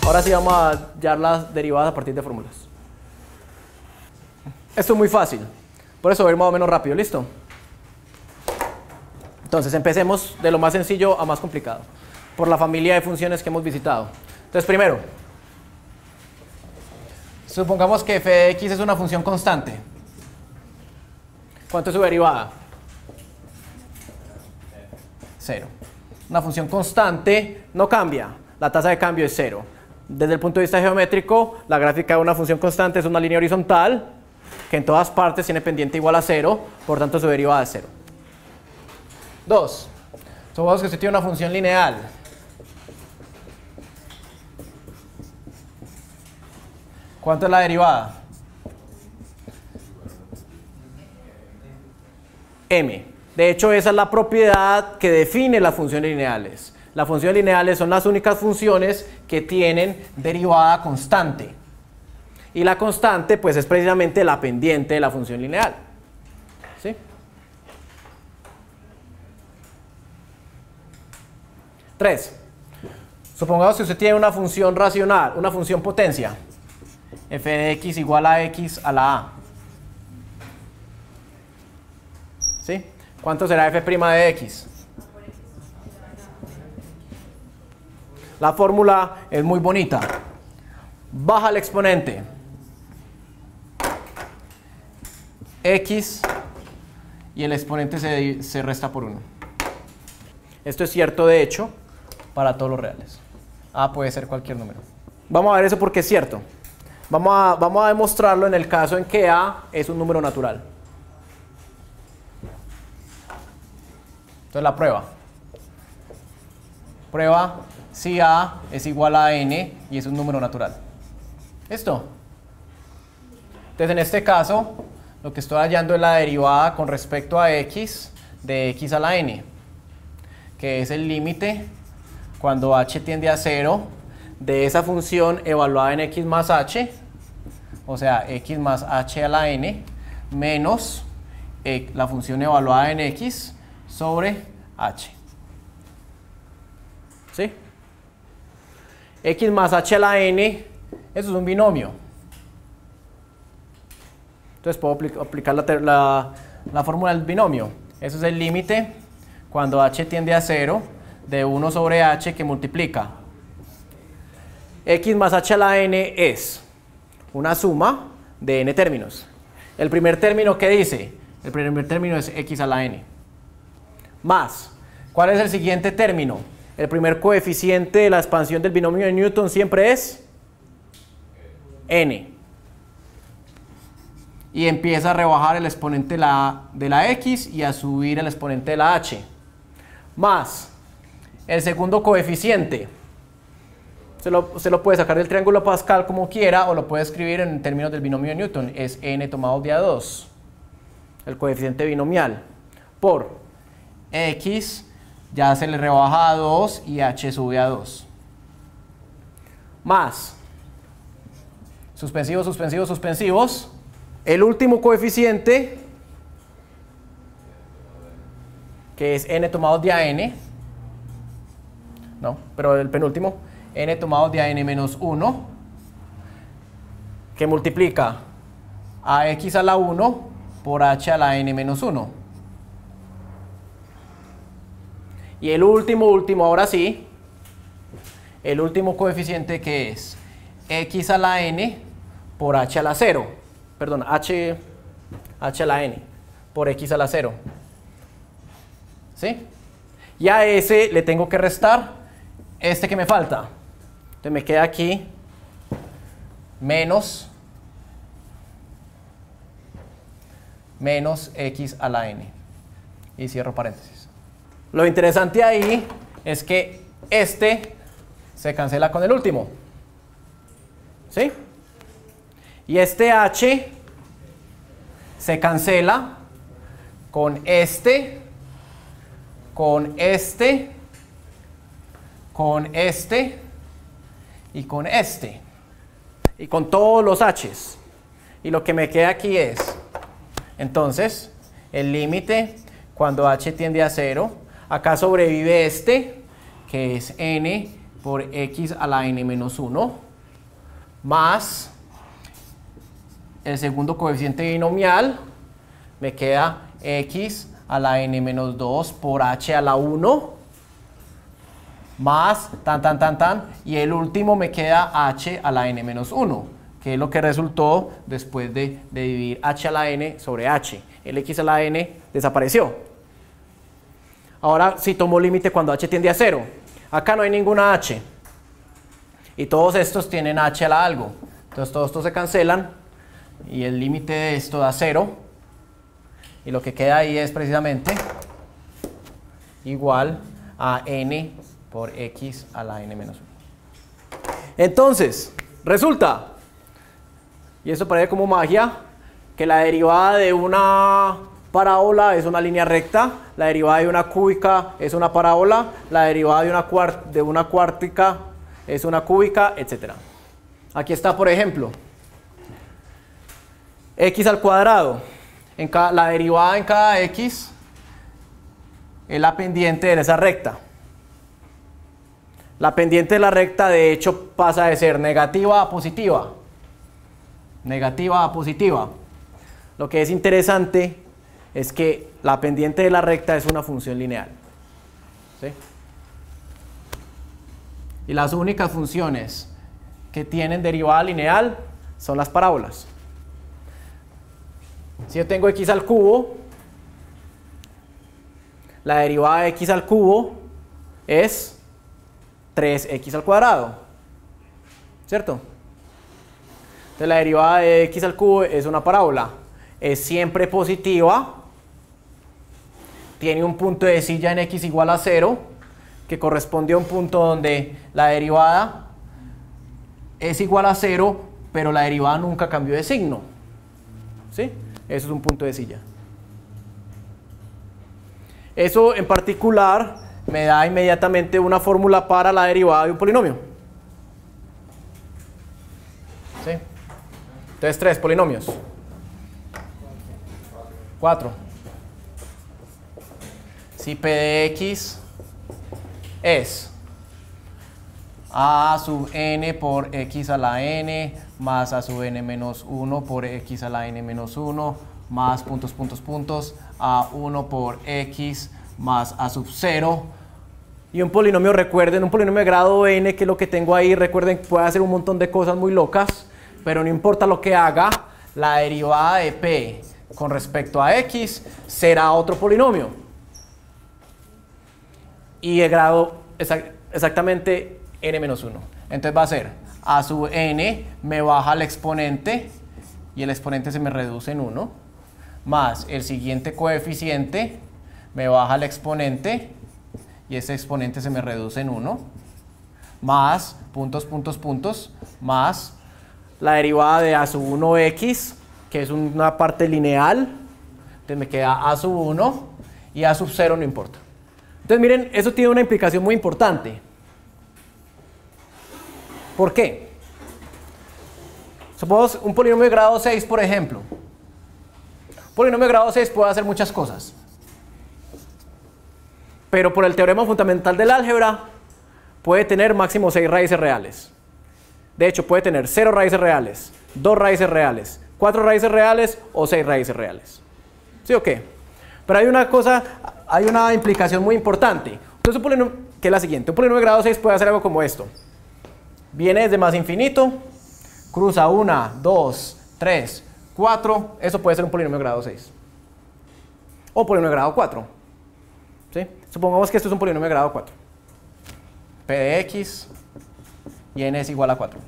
Ahora sí vamos a hallar las derivadas a partir de fórmulas. Esto es muy fácil, por eso voy a ir más o menos rápido, ¿listo? Entonces empecemos de lo más sencillo a más complicado, por la familia de funciones que hemos visitado. Entonces primero, supongamos que f de x es una función constante. ¿Cuánto es su derivada? 0. Una función constante no cambia, la tasa de cambio es 0. Desde el punto de vista geométrico, la gráfica de una función constante es una línea horizontal que en todas partes tiene pendiente igual a 0, por tanto su derivada es 0. 2. Supongamos que usted tiene una función lineal. ¿Cuánto es la derivada? M. De hecho, esa es la propiedad que define las funciones lineales. Las funciones lineales son las únicas funciones que tienen derivada constante. Y la constante, pues, es precisamente la pendiente de la función lineal. ¿Sí? Tres. Supongamos que usted tiene una función racional, una función potencia. F de x igual a x a la a. ¿Sí? ¿Cuánto será f' de x? La fórmula es muy bonita. Baja el exponente. X y el exponente se resta por 1. Esto es cierto, de hecho, para todos los reales. A puede ser cualquier número. Vamos a ver eso porque es cierto. Vamos a demostrarlo en el caso en que A es un número natural. Entonces la prueba. Prueba si A es igual a n y es un número natural. ¿Listo? Entonces en este caso, lo que estoy hallando es la derivada con respecto a x de x a la n, que es el límite cuando h tiende a 0 de esa función evaluada en x más h, o sea, x más h a la n, menos la función evaluada en x sobre h. ¿Sí? X más h a la n, eso es un binomio. Entonces puedo aplicar la fórmula del binomio. Eso es el límite cuando h tiende a 0 de 1 sobre h que multiplica. X más h a la n es una suma de n términos. El primer término, ¿qué dice? El primer término es x a la n. Más, ¿cuál es el siguiente término? El primer coeficiente de la expansión del binomio de Newton siempre es n. Y empieza a rebajar el exponente de la x y a subir el exponente de la h. Más, el segundo coeficiente. Se lo puede sacar del triángulo Pascal como quiera o lo puede escribir en términos del binomio de Newton. Es n tomado de a 2, el coeficiente binomial, por x ya se le rebaja a 2 y h sube a 2. Más, suspensivos, suspensivos, suspensivos. El último coeficiente, que es n tomado de a n, no, pero el penúltimo, n tomado de a n menos 1, que multiplica a x a la 1 por h a la n menos 1. Y el último, ahora sí, el último coeficiente, que es x a la n por h a la 0. Perdón, h a la n por x a la 0. ¿Sí? Y a ese le tengo que restar este que me falta. Entonces me queda aquí menos x a la n. Y cierro paréntesis. Lo interesante ahí es que este se cancela con el último. ¿Sí? Y este h se cancela con este, con este, con este y con este. Y con todos los h's. Y lo que me queda aquí es, entonces, el límite cuando h tiende a 0. Acá sobrevive este, que es n por x a la n menos 1 más el segundo coeficiente binomial, me queda x a la n menos 2 por h a la 1 más y el último me queda h a la n menos 1, que es lo que resultó después de dividir h a la n sobre h. El x a la n desapareció. Ahora si tomo límite cuando h tiende a 0. Acá no hay ninguna h. Y todos estos tienen h a la algo. Entonces todos estos se cancelan y el límite de esto da 0. Y lo que queda ahí es precisamente igual a n por x a la n menos 1. Entonces, resulta, y esto parece como magia, que la derivada de una parábola es una línea recta, la derivada de una cúbica es una parábola, la derivada de una cuártica es una cúbica, etc. Aquí está, por ejemplo, x al cuadrado. La derivada en cada x es la pendiente de esa recta. La pendiente de la recta, de hecho, pasa de ser negativa a positiva. Negativa a positiva. Lo que es interesante es que la pendiente de la recta es una función lineal. ¿Sí? Y las únicas funciones que tienen derivada lineal son las parábolas. Si yo tengo x al cubo, la derivada de x al cubo es 3x al cuadrado, ¿cierto? Entonces la derivada de x al cubo es una parábola, es siempre positiva, tiene un punto de silla en x igual a 0, que corresponde a un punto donde la derivada es igual a 0, pero la derivada nunca cambió de signo, ¿sí? Eso es un punto de silla. Eso en particular me da inmediatamente una fórmula para la derivada de un polinomio. ¿Sí? Entonces 3 polinomios. 4. Si p de x es a sub n por x a la n más a sub n menos 1 por x a la n menos 1 más puntos a 1 por x más a sub 0. Y un polinomio, recuerden, un polinomio de grado n, que es lo que tengo ahí, recuerden, puede hacer un montón de cosas muy locas, pero no importa lo que haga, la derivada de p con respecto a x será otro polinomio. Y de grado exactamente n menos 1. Entonces va a ser a sub n, me baja el exponente y el exponente se me reduce en 1, más el siguiente coeficiente me baja el exponente y ese exponente se me reduce en 1, más puntos, más la derivada de a sub 1x, que es una parte lineal, entonces me queda a sub 1 y a sub 0 no importa. Entonces miren, eso tiene una implicación muy importante. ¿Por qué? Supongamos un polinomio de grado 6, por ejemplo. Un polinomio de grado 6 puede hacer muchas cosas. Pero por el teorema fundamental del álgebra, puede tener máximo 6 raíces reales. De hecho, puede tener 0 raíces reales, 2 raíces reales, 4 raíces reales o 6 raíces reales. ¿Sí o qué? Pero hay una cosa, hay una implicación muy importante. Entonces, un polinomio, que es la siguiente. Un polinomio de grado 6 puede hacer algo como esto. Viene desde más infinito, cruza 1, 2, 3, 4. Eso puede ser un polinomio de grado 6. O polinomio de grado 4. ¿Sí? Supongamos que esto es un polinomio de grado 4. P de x y n es igual a 4.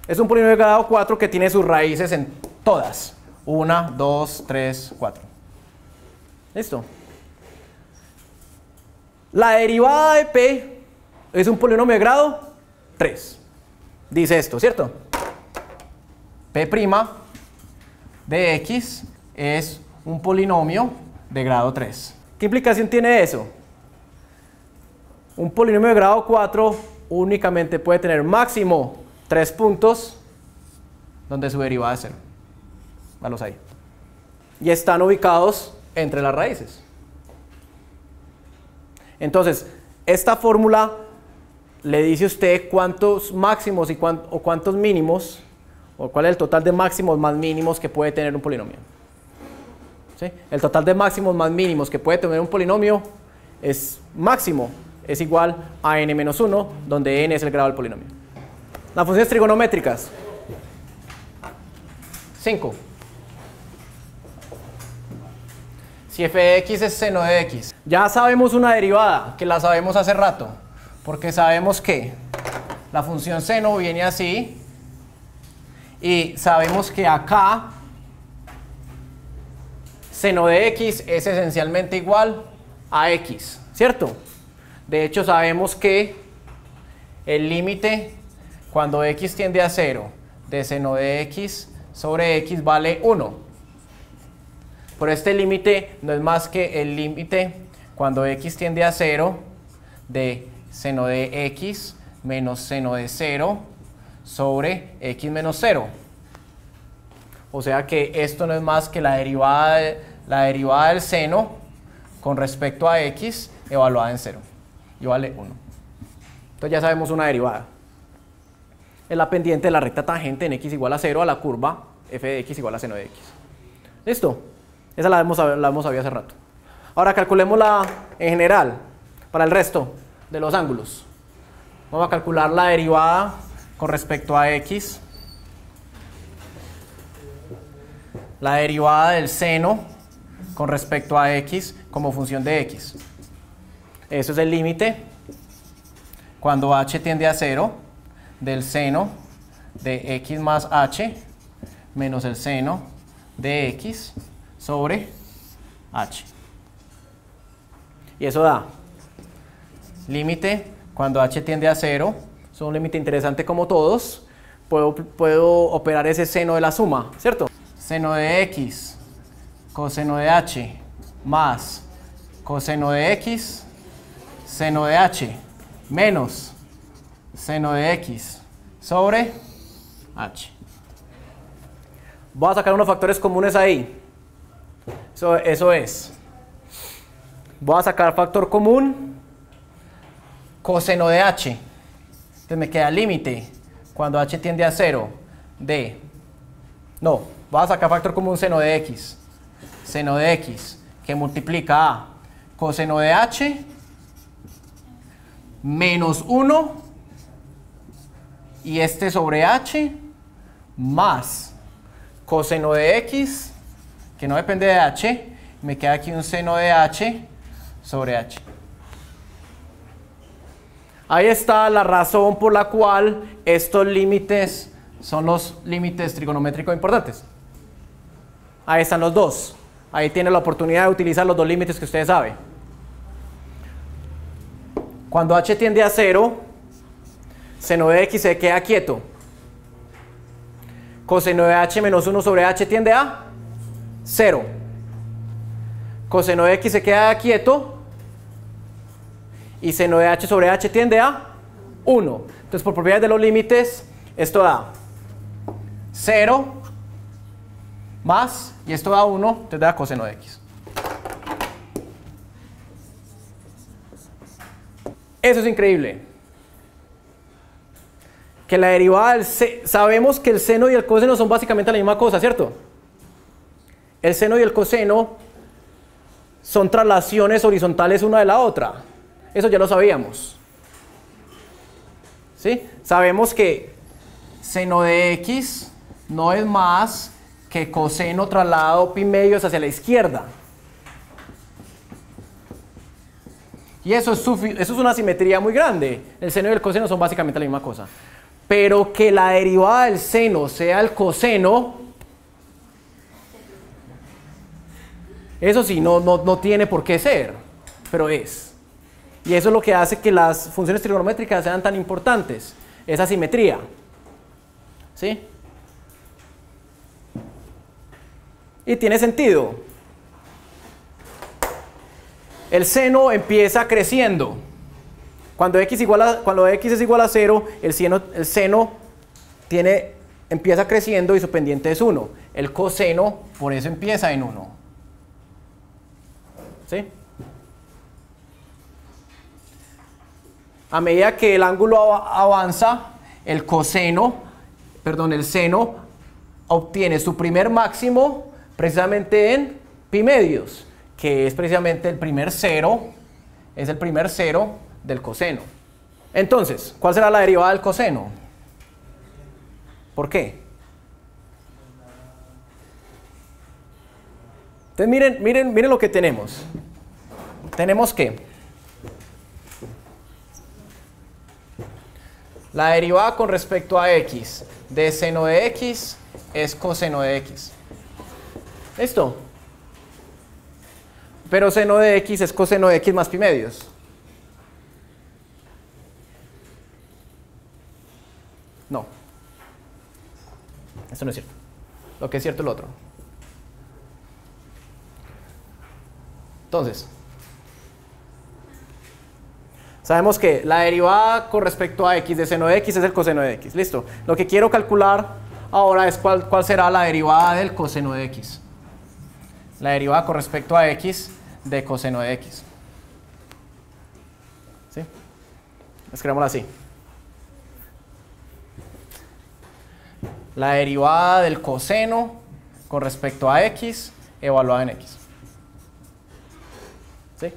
Es un polinomio de grado 4 que tiene sus raíces en todas. 1, 2, 3, 4. ¿Listo? La derivada de p es un polinomio de grado 3. Dice esto, ¿cierto? P' de x es un polinomio de grado 3. ¿Qué implicación tiene eso? Un polinomio de grado 4 únicamente puede tener máximo 3 puntos donde su derivada es 0. Valos ahí. Y están ubicados entre las raíces. Entonces, esta fórmula le dice a usted cuántos máximos o cuántos mínimos, o cuál es el total de máximos más mínimos que puede tener un polinomio. ¿Sí? El total de máximos más mínimos que puede tener un polinomio es máximo, es igual a n-1, donde n es el grado del polinomio. Las funciones trigonométricas. 5. Si f de x es seno de x. Ya sabemos una derivada, que la sabemos hace rato, porque sabemos que la función seno viene así, y sabemos que acá seno de x es esencialmente igual a x, ¿cierto? De hecho, sabemos que el límite cuando x tiende a 0 de seno de x sobre x vale 1. Por este límite no es más que el límite cuando x tiende a 0 de seno de x menos seno de 0 sobre x menos 0. O sea que esto no es más que la derivada del seno con respecto a x evaluada en 0. Y vale 1. Entonces ya sabemos una derivada. Es la pendiente de la recta tangente en x igual a 0 a la curva f de x igual a seno de x. ¿Listo? Esa la hemos sabido hace rato. Ahora calculémosla en general para el resto de los ángulos. Vamos a calcular la derivada con respecto a x. La derivada del seno con respecto a x como función de x. Eso es el límite cuando h tiende a 0 del seno de x más h menos el seno de x sobre h. Y eso da límite cuando h tiende a 0. Es un límite interesante como todos. Puedo operar ese seno de la suma, ¿cierto? Seno de x coseno de h más coseno de x seno de h menos seno de x sobre h. Voy a sacar unos factores comunes ahí. Eso es. Voy a sacar factor común coseno de h. Entonces me queda límite cuando h tiende a 0 de... No, voy a sacar factor común seno de x. Seno de x que multiplica a coseno de h menos 1 y este sobre h más coseno de x que no depende de h, me queda aquí un seno de h sobre h. Ahí está la razón por la cual estos límites son los límites trigonométricos importantes. Ahí están los dos. Ahí tiene la oportunidad de utilizar los dos límites que ustedes saben. Cuando h tiende a 0, seno de x se queda quieto. Coseno de h menos 1 sobre h tiende a 0. Coseno de x se queda quieto. Y seno de h sobre h tiende a 1. Entonces, por propiedades de los límites, esto da 0 más, y esto da 1, entonces da coseno de x. Eso es increíble. Que la derivada del sabemos que el seno y el coseno son básicamente la misma cosa, ¿cierto? El seno y el coseno son traslaciones horizontales una de la otra. Eso ya lo sabíamos. ¿Sí? Sabemos que seno de x no es más que coseno trasladado pi medios hacia la izquierda. Y eso es una simetría muy grande. El seno y el coseno son básicamente la misma cosa. Pero que la derivada del seno sea el coseno, eso sí, no tiene por qué ser, pero es. Y eso es lo que hace que las funciones trigonométricas sean tan importantes, esa simetría. ¿Sí? Y tiene sentido. El seno empieza creciendo. Cuando x es igual a 0, el seno empieza creciendo y su pendiente es 1. El coseno, por eso empieza en 1. ¿Sí? A medida que el ángulo avanza, el seno obtiene su primer máximo precisamente en pi medios, que es precisamente el primer cero del coseno. Entonces, ¿cuál será la derivada del coseno? ¿Por qué? Entonces miren lo que tenemos. Tenemos que la derivada con respecto a x de seno de x es coseno de x. ¿Listo? Pero seno de x es coseno de x más pi medios. No. Eso no es cierto. Lo que es cierto es lo otro. Entonces, sabemos que la derivada con respecto a x de seno de x es el coseno de x. Listo. Lo que quiero calcular ahora es cuál será la derivada del coseno de x. La derivada con respecto a x de coseno de x. ¿Sí? Escribámosla así. La derivada del coseno con respecto a x evaluada en x. ¿Sí?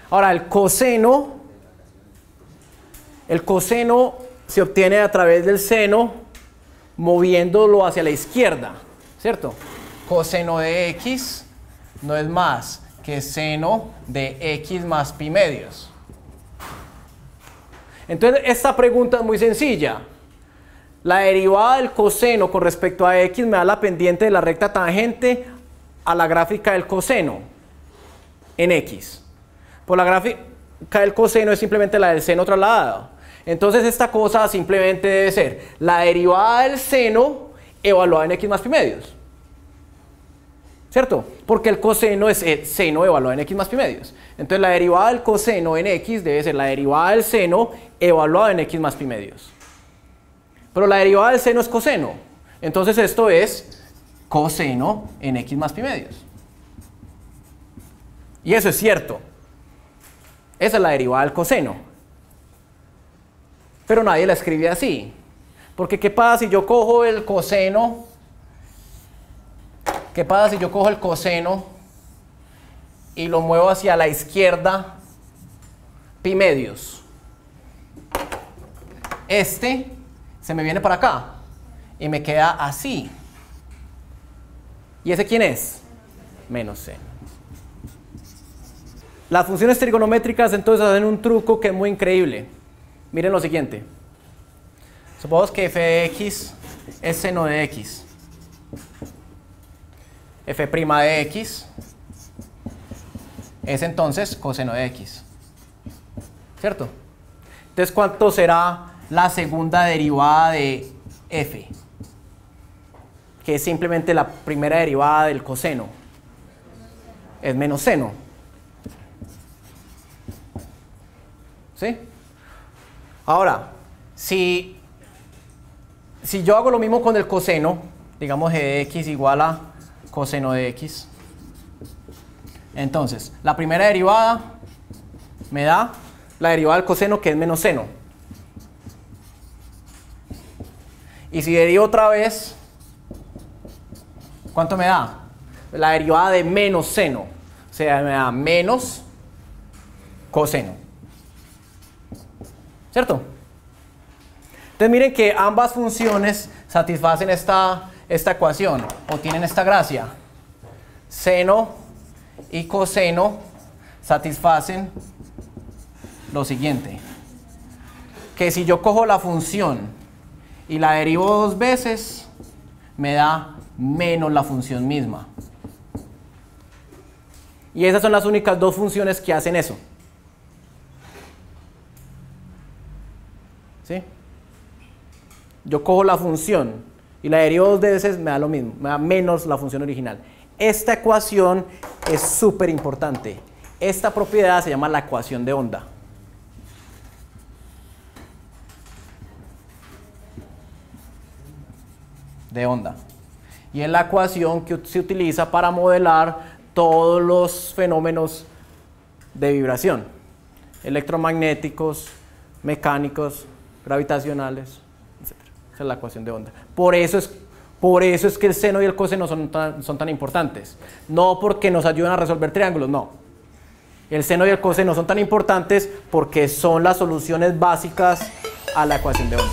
Ahora, el coseno se obtiene a través del seno moviéndolo hacia la izquierda, ¿cierto? Coseno de x no es más que seno de x más pi medios. Entonces, esta pregunta es muy sencilla. La derivada del coseno con respecto a x me da la pendiente de la recta tangente a la gráfica del coseno en x. Por la gráfica del coseno es simplemente la del seno trasladado. Entonces esta cosa simplemente debe ser la derivada del seno evaluada en x más pi medios. ¿Cierto? Porque el coseno es el seno evaluado en x más pi medios. Entonces la derivada del coseno en x debe ser la derivada del seno evaluada en x más pi medios. Pero la derivada del seno es coseno. Entonces esto es coseno en x más pi medios. Y eso es cierto. Esa es la derivada del coseno. Pero nadie la escribe así. Porque ¿qué pasa si yo cojo el coseno? ¿Qué pasa si yo cojo el coseno y lo muevo hacia la izquierda pi medios? Este se me viene para acá y me queda así. ¿Y ese quién es? Menos c. Las funciones trigonométricas entonces hacen un truco que es muy increíble. Miren lo siguiente. Supongamos que f de x es seno de x. F' de x es entonces coseno de x. ¿Cierto? Entonces, ¿cuánto será la segunda derivada de f? Que es simplemente la primera derivada del coseno. Es menos seno. ¿Sí? Ahora, si yo hago lo mismo con el coseno, digamos g de x igual a coseno de x, entonces la primera derivada me da la derivada del coseno, que es menos seno. Y si derivo otra vez, ¿cuánto me da? La derivada de menos seno, o sea, me da menos coseno. ¿Cierto? Entonces miren que ambas funciones satisfacen esta ecuación o tienen esta gracia. Seno y coseno satisfacen lo siguiente: que si yo cojo la función y la derivo dos veces, me da menos la función misma. Y esas son las únicas dos funciones que hacen eso. ¿Sí? Yo cojo la función y la derivo dos veces, me da lo mismo, me da menos la función original. Esta ecuación es súper importante. Esta propiedad se llama la ecuación de onda. Y es la ecuación que se utiliza para modelar todos los fenómenos de vibración, electromagnéticos, mecánicos, gravitacionales, etc. Esa es la ecuación de onda. Por eso es que el seno y el coseno son tan importantes. No porque nos ayudan a resolver triángulos, no. El seno y el coseno son tan importantes porque son las soluciones básicas a la ecuación de onda.